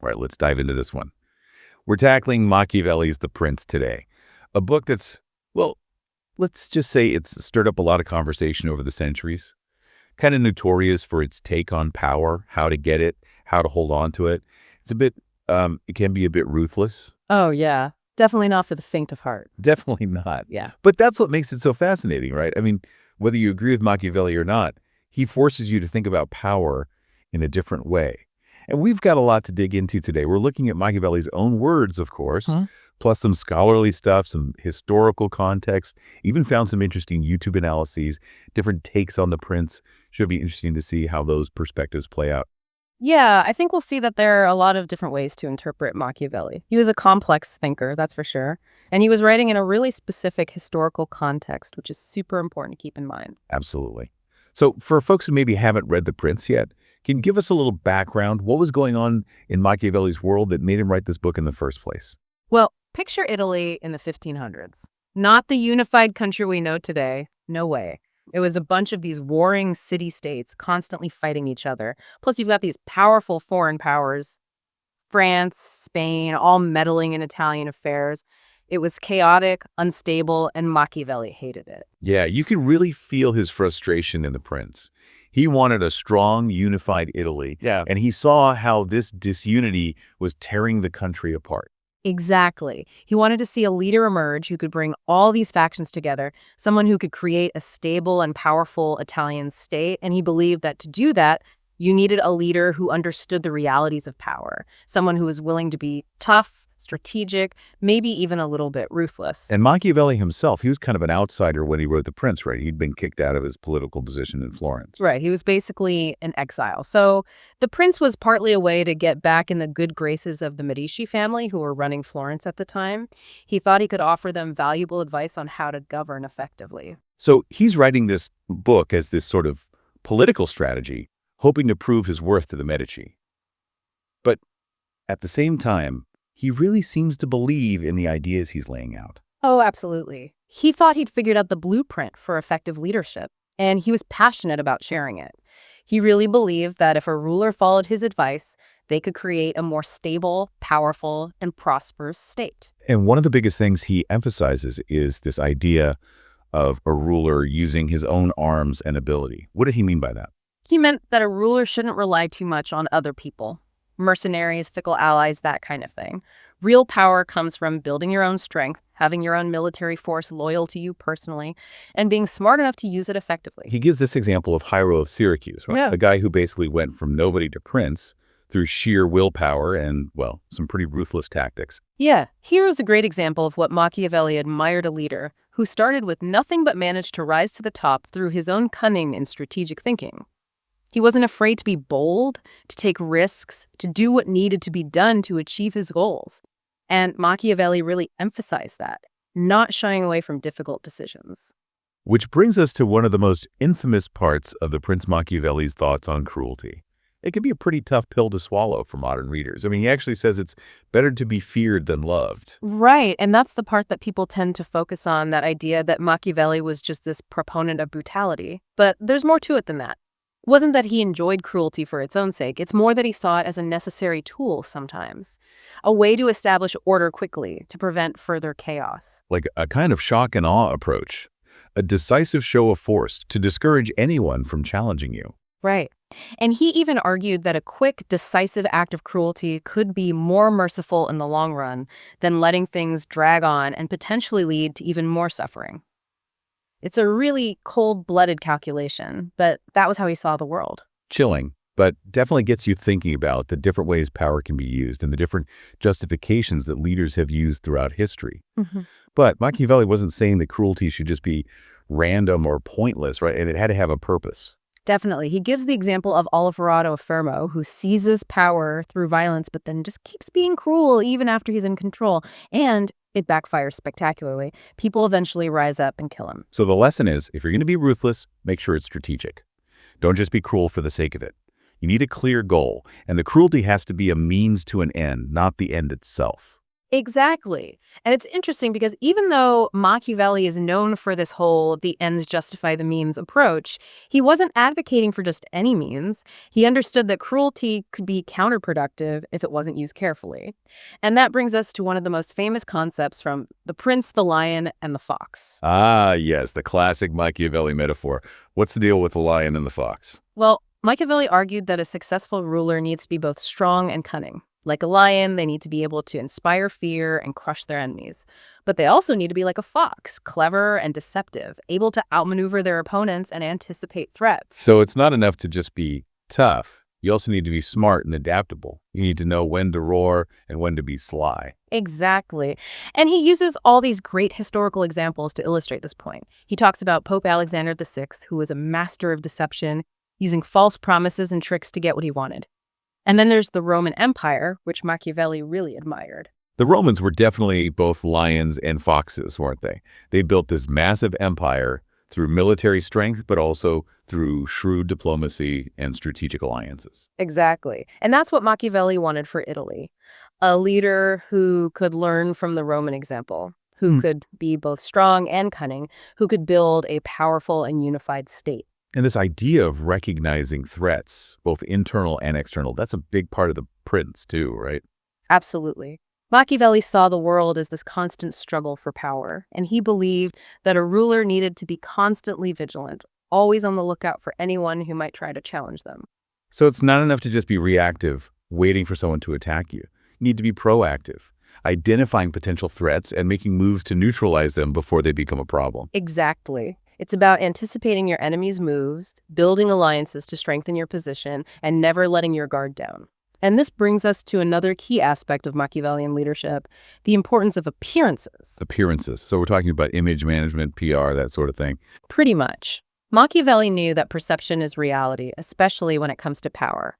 All right, let's dive into this one. We're tackling Machiavelli's The Prince today, a book that's, well, let's just say it's stirred up a lot of conversation over the centuries. Kind of notorious for its take on power, how to get it, how to hold on to it. It can be a bit ruthless. Oh, yeah. Definitely not for the faint of heart. Definitely not. Yeah. But that's what makes it so fascinating, right? I mean, whether you agree with Machiavelli or not, he forces you to think about power in a different way. And we've got a lot to dig into today. We're looking at Machiavelli's own words, of course, plus some scholarly stuff, some historical context, even found some interesting YouTube analyses, different takes on the prince. Should be interesting to see how those perspectives play out. Yeah, I think we'll see that there are a lot of different ways to interpret Machiavelli. He was a complex thinker, that's for sure. And he was writing in a really specific historical context, which is super important to keep in mind. Absolutely. So for folks who maybe haven't read The Prince yet, can you give us a little background? What was going on in Machiavelli's world that made him write this book in the first place? Well, picture Italy in the 1500s. Not the unified country we know today. No way. It was a bunch of these warring city-states constantly fighting each other. Plus, you've got these powerful foreign powers, France, Spain, all meddling in Italian affairs. It was chaotic, unstable, and Machiavelli hated it. Yeah, you can really feel his frustration in The Prince. He wanted a strong, unified Italy, and he saw how this disunity was tearing the country apart. Exactly. He wanted to see a leader emerge who could bring all these factions together, someone who could create a stable and powerful Italian state, and he believed that to do that, you needed a leader who understood the realities of power, someone who was willing to be tough, strategic, maybe even a little bit ruthless. And Machiavelli himself, he was kind of an outsider when he wrote The Prince, right? He'd been kicked out of his political position in Florence. Right, he was basically in exile. So the prince was partly a way to get back in the good graces of the Medici family who were running Florence at the time. He thought he could offer them valuable advice on how to govern effectively. So he's writing this book as this sort of political strategy, hoping to prove his worth to the Medici. But at the same time, he really seems to believe in the ideas he's laying out. Oh, absolutely. He thought he'd figured out the blueprint for effective leadership, and he was passionate about sharing it. He really believed that if a ruler followed his advice, they could create a more stable, powerful, and prosperous state. And one of the biggest things he emphasizes is this idea of a ruler using his own arms and ability. What did he mean by that? He meant that a ruler shouldn't rely too much on other people. Mercenaries, fickle allies, that kind of thing. Real power comes from building your own strength, having your own military force loyal to you personally, and being smart enough to use it effectively. He gives this example of Hiero of Syracuse, right? Yeah. A guy who basically went from nobody to prince through sheer willpower and, well, some pretty ruthless tactics. Yeah, Hiero's a great example of what Machiavelli admired a leader who started with nothing but managed to rise to the top through his own cunning and strategic thinking. He wasn't afraid to be bold, to take risks, to do what needed to be done to achieve his goals. And Machiavelli really emphasized that, not shying away from difficult decisions. Which brings us to one of the most infamous parts of the Prince Machiavelli's thoughts on cruelty. It can be a pretty tough pill to swallow for modern readers. I mean, he actually says it's better to be feared than loved. Right, and that's the part that people tend to focus on, that idea that Machiavelli was just this proponent of brutality. But there's more to it than that. It wasn't that he enjoyed cruelty for its own sake. It's more that he saw it as a necessary tool sometimes, a way to establish order quickly to prevent further chaos. Like a kind of shock and awe approach, a decisive show of force to discourage anyone from challenging you. Right. And he even argued that a quick, decisive act of cruelty could be more merciful in the long run than letting things drag on and potentially lead to even more suffering. It's a really cold-blooded calculation, but that was how he saw the world. Chilling, but definitely gets you thinking about the different ways power can be used and the different justifications that leaders have used throughout history. But Machiavelli wasn't saying that cruelty should just be random or pointless, right? And it had to have a purpose. Definitely. He gives the example of Oliverato Fermo, who seizes power through violence, but then just keeps being cruel even after he's in control. And it backfires spectacularly. People eventually rise up and kill him. So the lesson is, if you're going to be ruthless, make sure it's strategic. Don't just be cruel for the sake of it. You need a clear goal, and the cruelty has to be a means to an end, not the end itself. Exactly. And it's interesting because even though Machiavelli is known for this whole the ends justify the means approach, he wasn't advocating for just any means. He understood that cruelty could be counterproductive if it wasn't used carefully. And that brings us to one of the most famous concepts from The Prince, the Lion, and the Fox. Ah, yes, the classic Machiavelli metaphor. What's the deal with the lion and the fox? Well, Machiavelli argued that a successful ruler needs to be both strong and cunning. Like a lion, they need to be able to inspire fear and crush their enemies. But they also need to be like a fox, clever and deceptive, able to outmaneuver their opponents and anticipate threats. So it's not enough to just be tough. You also need to be smart and adaptable. You need to know when to roar and when to be sly. Exactly. And he uses all these great historical examples to illustrate this point. He talks about Pope Alexander VI, who was a master of deception, using false promises and tricks to get what he wanted. And then there's the Roman Empire, which Machiavelli really admired. The Romans were definitely both lions and foxes, weren't they? They built this massive empire through military strength, but also through shrewd diplomacy and strategic alliances. Exactly. And that's what Machiavelli wanted for Italy. A leader who could learn from the Roman example, who could be both strong and cunning, who could build a powerful and unified state. And this idea of recognizing threats, both internal and external, that's a big part of the Prince too, right? Absolutely. Machiavelli saw the world as this constant struggle for power, and he believed that a ruler needed to be constantly vigilant, always on the lookout for anyone who might try to challenge them. So it's not enough to just be reactive, waiting for someone to attack you. You need to be proactive, identifying potential threats and making moves to neutralize them before they become a problem. Exactly. It's about anticipating your enemy's moves, building alliances to strengthen your position, and never letting your guard down. And this brings us to another key aspect of Machiavellian leadership, the importance of appearances. Appearances. So we're talking about image management, PR, that sort of thing. Pretty much. Machiavelli knew that perception is reality, especially when it comes to power.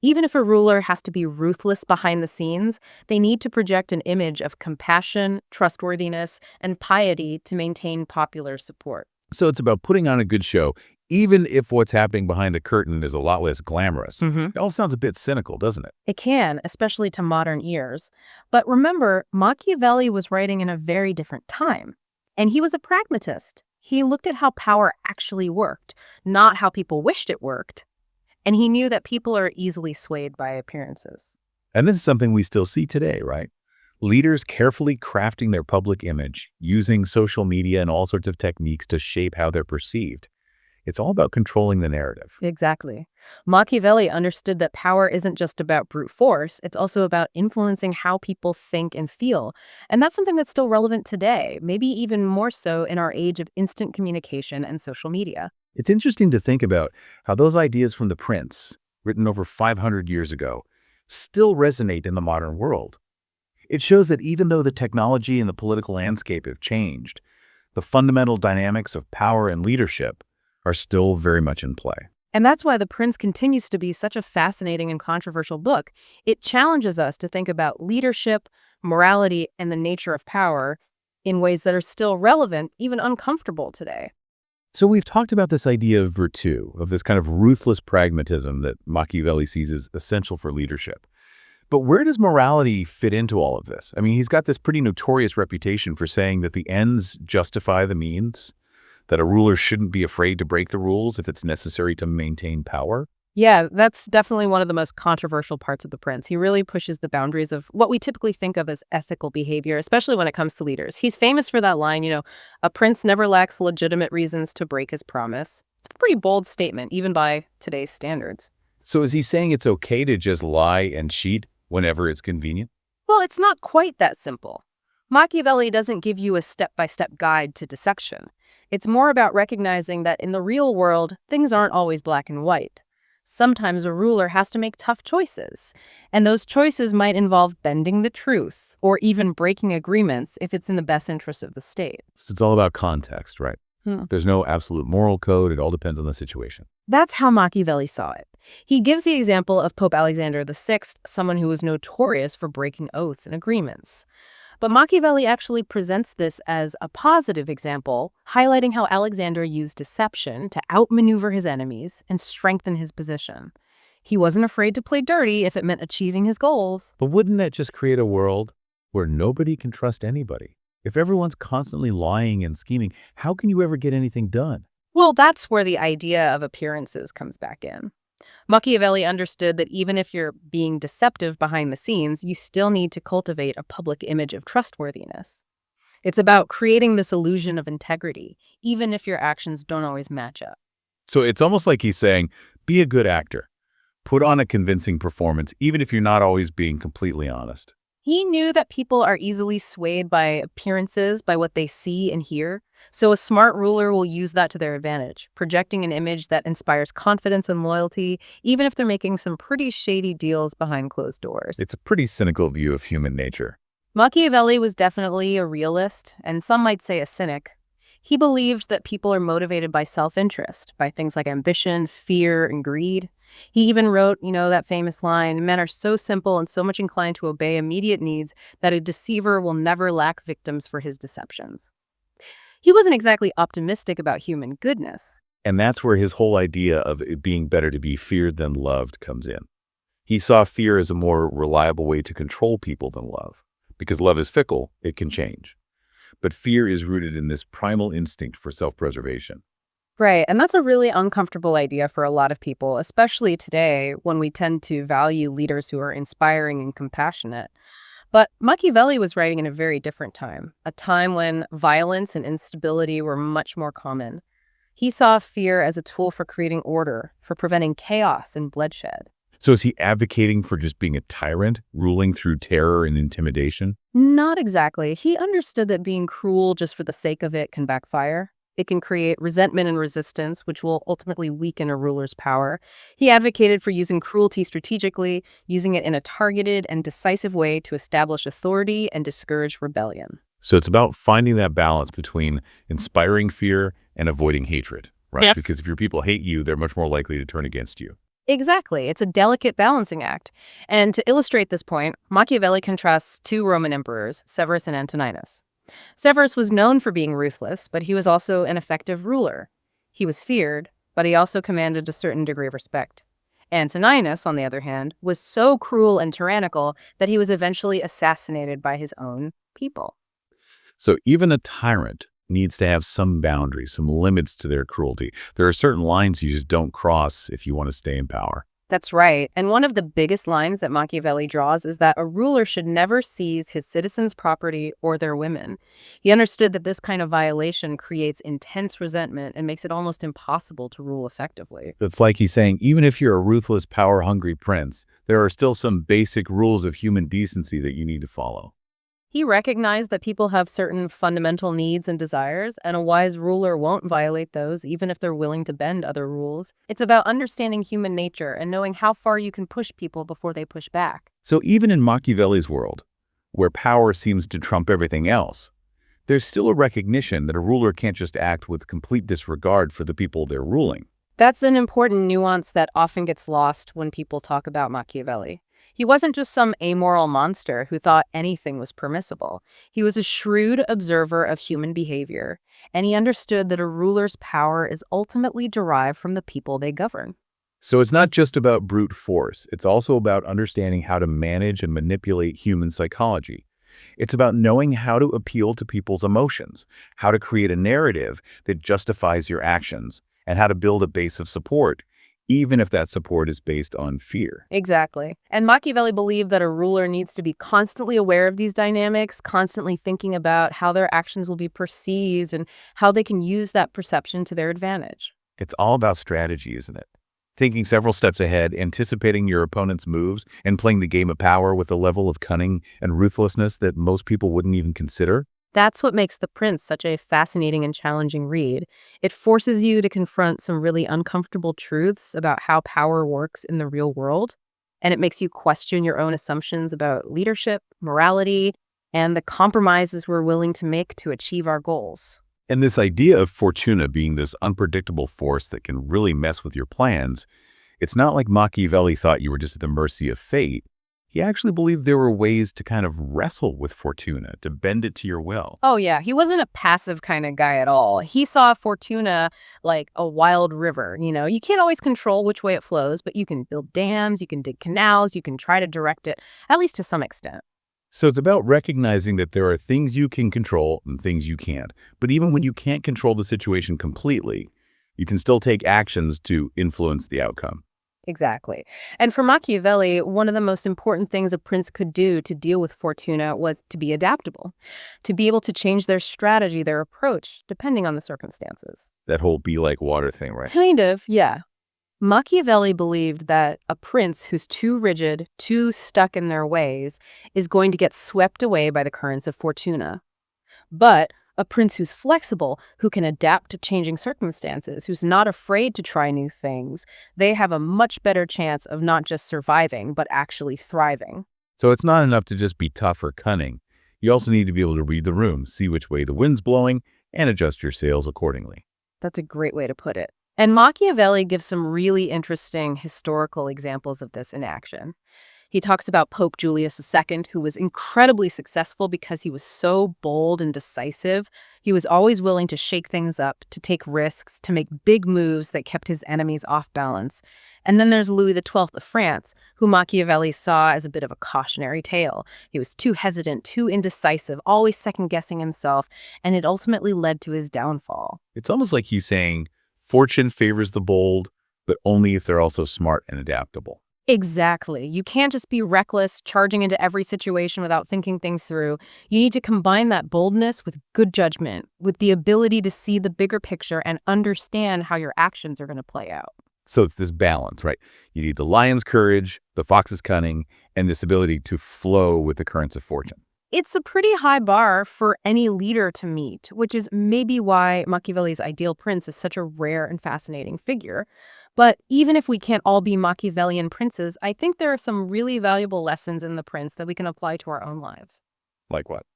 Even if a ruler has to be ruthless behind the scenes, they need to project an image of compassion, trustworthiness, and piety to maintain popular support. So it's about putting on a good show, even if what's happening behind the curtain is a lot less glamorous. It all sounds a bit cynical, doesn't it? It can, especially to modern ears. But remember, Machiavelli was writing in a very different time. And he was a pragmatist. He looked at how power actually worked, not how people wished it worked. And he knew that people are easily swayed by appearances. And this is something we still see today, right? Leaders carefully crafting their public image, using social media and all sorts of techniques to shape how they're perceived. It's all about controlling the narrative. Exactly. Machiavelli understood that power isn't just about brute force, it's also about influencing how people think and feel. And that's something that's still relevant today, maybe even more so in our age of instant communication and social media. It's interesting to think about how those ideas from The Prince, written over 500 years ago, still resonate in the modern world. It shows that even though the technology and the political landscape have changed, the fundamental dynamics of power and leadership are still very much in play. And that's why The Prince continues to be such a fascinating and controversial book. It challenges us to think about leadership, morality, and the nature of power in ways that are still relevant, even uncomfortable today. So we've talked about this idea of virtue, of this kind of ruthless pragmatism that Machiavelli sees as essential for leadership. But where does morality fit into all of this? I mean, he's got this pretty notorious reputation for saying that the ends justify the means, that a ruler shouldn't be afraid to break the rules if it's necessary to maintain power. Yeah, that's definitely one of the most controversial parts of The Prince. He really pushes the boundaries of what we typically think of as ethical behavior, especially when it comes to leaders. He's famous for that line, a prince never lacks legitimate reasons to break his promise. It's a pretty bold statement, even by today's standards. So is he saying it's okay to just lie and cheat whenever it's convenient? Well, it's not quite that simple. Machiavelli doesn't give you a step-by-step guide to deception. It's more about recognizing that in the real world, things aren't always black and white. Sometimes a ruler has to make tough choices, and those choices might involve bending the truth or even breaking agreements if it's in the best interest of the state. So it's all about context, right? There's no absolute moral code. It all depends on the situation. That's how Machiavelli saw it. He gives the example of Pope Alexander VI, someone who was notorious for breaking oaths and agreements. But Machiavelli actually presents this as a positive example, highlighting how Alexander used deception to outmaneuver his enemies and strengthen his position. He wasn't afraid to play dirty if it meant achieving his goals. But wouldn't that just create a world where nobody can trust anybody. If everyone's constantly lying and scheming, how can you ever get anything done? Well, that's where the idea of appearances comes back in. Machiavelli understood that even if you're being deceptive behind the scenes, you still need to cultivate a public image of trustworthiness. It's about creating this illusion of integrity, even if your actions don't always match up. So it's almost like he's saying, be a good actor. Put on a convincing performance, even if you're not always being completely honest. He knew that people are easily swayed by appearances, by what they see and hear. So a smart ruler will use that to their advantage, projecting an image that inspires confidence and loyalty, even if they're making some pretty shady deals behind closed doors. It's a pretty cynical view of human nature. Machiavelli was definitely a realist, and some might say a cynic. He believed that people are motivated by self-interest, by things like ambition, fear, and greed. He even wrote, that famous line, "Men are so simple and so much inclined to obey immediate needs that a deceiver will never lack victims for his deceptions." He wasn't exactly optimistic about human goodness. And that's where his whole idea of it being better to be feared than loved comes in. He saw fear as a more reliable way to control people than love. Because love is fickle, it can change. But fear is rooted in this primal instinct for self-preservation. Right, and that's a really uncomfortable idea for a lot of people, especially today when we tend to value leaders who are inspiring and compassionate. But Machiavelli was writing in a very different time, a time when violence and instability were much more common. He saw fear as a tool for creating order, for preventing chaos and bloodshed. So is he advocating for just being a tyrant, ruling through terror and intimidation? Not exactly. He understood that being cruel just for the sake of it can backfire. It can create resentment and resistance, which will ultimately weaken a ruler's power. He advocated for using cruelty strategically, using it in a targeted and decisive way to establish authority and discourage rebellion. So it's about finding that balance between inspiring fear and avoiding hatred, right? Yeah. Because if your people hate you, they're much more likely to turn against you. Exactly. It's a delicate balancing act. And to illustrate this point, Machiavelli contrasts two Roman emperors, Severus and Antoninus. Severus was known for being ruthless, but he was also an effective ruler. He was feared, but he also commanded a certain degree of respect. Antoninus, on the other hand, was so cruel and tyrannical that he was eventually assassinated by his own people. So even a tyrant needs to have some boundaries, some limits to their cruelty. There are certain lines you just don't cross if you want to stay in power. That's right. And one of the biggest lines that Machiavelli draws is that a ruler should never seize his citizens' property or their women. He understood that this kind of violation creates intense resentment and makes it almost impossible to rule effectively. It's like he's saying, even if you're a ruthless, power-hungry prince, there are still some basic rules of human decency that you need to follow. He recognized that people have certain fundamental needs and desires, and a wise ruler won't violate those even if they're willing to bend other rules. It's about understanding human nature and knowing how far you can push people before they push back. So even in Machiavelli's world, where power seems to trump everything else, there's still a recognition that a ruler can't just act with complete disregard for the people they're ruling. That's an important nuance that often gets lost when people talk about Machiavelli. He wasn't just some amoral monster who thought anything was permissible. He was a shrewd observer of human behavior, and he understood that a ruler's power is ultimately derived from the people they govern. So it's not just about brute force. It's also about understanding how to manage and manipulate human psychology. It's about knowing how to appeal to people's emotions, how to create a narrative that justifies your actions, and how to build a base of support, even if that support is based on fear. Exactly. And Machiavelli believed that a ruler needs to be constantly aware of these dynamics, constantly thinking about how their actions will be perceived and how they can use that perception to their advantage. It's all about strategy, isn't it? Thinking several steps ahead, anticipating your opponent's moves, and playing the game of power with a level of cunning and ruthlessness that most people wouldn't even consider. That's what makes The Prince such a fascinating and challenging read. It forces you to confront some really uncomfortable truths about how power works in the real world, and it makes you question your own assumptions about leadership, morality, and the compromises we're willing to make to achieve our goals. And this idea of fortuna being this unpredictable force that can really mess with your plans, it's not like Machiavelli thought you were just at the mercy of fate. He actually believed there were ways to kind of wrestle with fortuna, to bend it to your will. Oh, yeah. He wasn't a passive kind of guy at all. He saw Fortuna like a wild river. You can't always control which way it flows, but you can build dams, you can dig canals, you can try to direct it, at least to some extent. So it's about recognizing that there are things you can control and things you can't. But even when you can't control the situation completely, you can still take actions to influence the outcome. Exactly. And for Machiavelli, one of the most important things a prince could do to deal with Fortuna was to be adaptable, to be able to change their strategy, their approach, depending on the circumstances. That whole be like water thing, right? Kind of, yeah. Machiavelli believed that a prince who's too rigid, too stuck in their ways, is going to get swept away by the currents of Fortuna. But a prince who's flexible, who can adapt to changing circumstances, who's not afraid to try new things, they have a much better chance of not just surviving, but actually thriving. So it's not enough to just be tough or cunning. You also need to be able to read the room, see which way the wind's blowing, and adjust your sails accordingly. That's a great way to put it. And Machiavelli gives some really interesting historical examples of this in action. He talks about Pope Julius II, who was incredibly successful because he was so bold and decisive. He was always willing to shake things up, to take risks, to make big moves that kept his enemies off balance. And then there's Louis XII of France, who Machiavelli saw as a bit of a cautionary tale. He was too hesitant, too indecisive, always second-guessing himself, and it ultimately led to his downfall. It's almost like he's saying, fortune favors the bold, but only if they're also smart and adaptable. Exactly. You can't just be reckless, charging into every situation without thinking things through. You need to combine that boldness with good judgment, with the ability to see the bigger picture and understand how your actions are going to play out. So it's this balance, right? You need the lion's courage, the fox's cunning, and this ability to flow with the currents of fortune. It's a pretty high bar for any leader to meet, which is maybe why Machiavelli's ideal prince is such a rare and fascinating figure. But even if we can't all be Machiavellian princes, I think there are some really valuable lessons in the prince that we can apply to our own lives. Like what?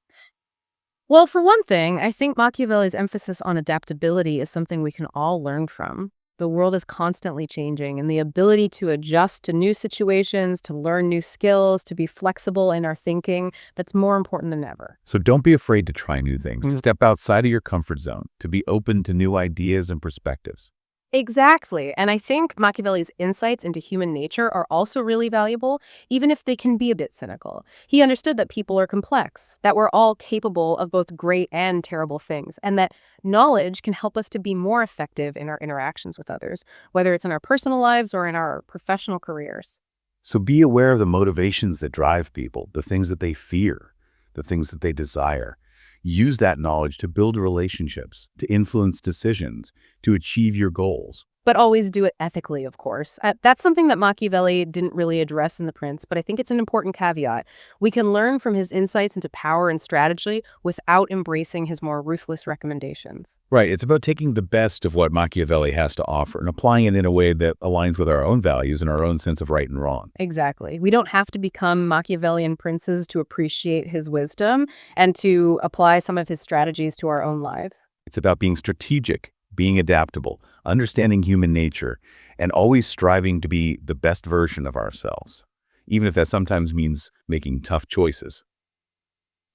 Well, for one thing, I think Machiavelli's emphasis on adaptability is something we can all learn from. The world is constantly changing, and the ability to adjust to new situations, to learn new skills, to be flexible in our thinking, that's more important than ever. So don't be afraid to try new things, to step outside of your comfort zone, to be open to new ideas and perspectives. Exactly. And I think Machiavelli's insights into human nature are also really valuable, even if they can be a bit cynical. He understood that people are complex, that we're all capable of both great and terrible things, and that knowledge can help us to be more effective in our interactions with others, whether it's in our personal lives or in our professional careers. So be aware of the motivations that drive people, the things that they fear, the things that they desire. Use that knowledge to build relationships, to influence decisions, to achieve your goals. But always do it ethically, of course. That's something that Machiavelli didn't really address in The Prince, but I think it's an important caveat. We can learn from his insights into power and strategy without embracing his more ruthless recommendations. Right, it's about taking the best of what Machiavelli has to offer and applying it in a way that aligns with our own values and our own sense of right and wrong. Exactly. We don't have to become Machiavellian princes to appreciate his wisdom and to apply some of his strategies to our own lives. It's about being strategic, being adaptable, understanding human nature, and always striving to be the best version of ourselves, even if that sometimes means making tough choices.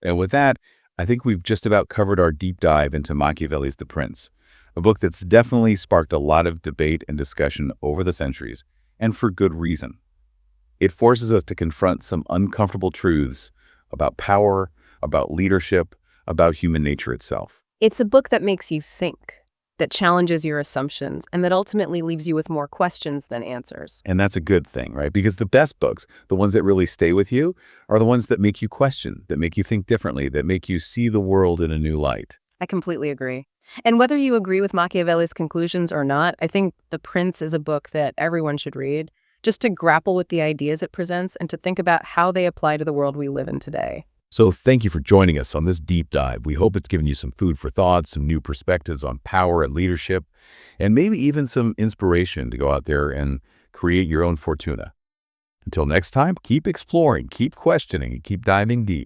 And with that, I think we've just about covered our deep dive into Machiavelli's The Prince, a book that's definitely sparked a lot of debate and discussion over the centuries, and for good reason. It forces us to confront some uncomfortable truths about power, about leadership, about human nature itself. It's a book that makes you think, that challenges your assumptions, and that ultimately leaves you with more questions than answers. And that's a good thing, right? Because the best books, the ones that really stay with you, are the ones that make you question, that make you think differently, that make you see the world in a new light. I completely agree. And whether you agree with Machiavelli's conclusions or not, I think The Prince is a book that everyone should read, just to grapple with the ideas it presents and to think about how they apply to the world we live in today. So thank you for joining us on this deep dive. We hope it's given you some food for thought, some new perspectives on power and leadership, and maybe even some inspiration to go out there and create your own fortuna. Until next time, keep exploring, keep questioning, and keep diving deep.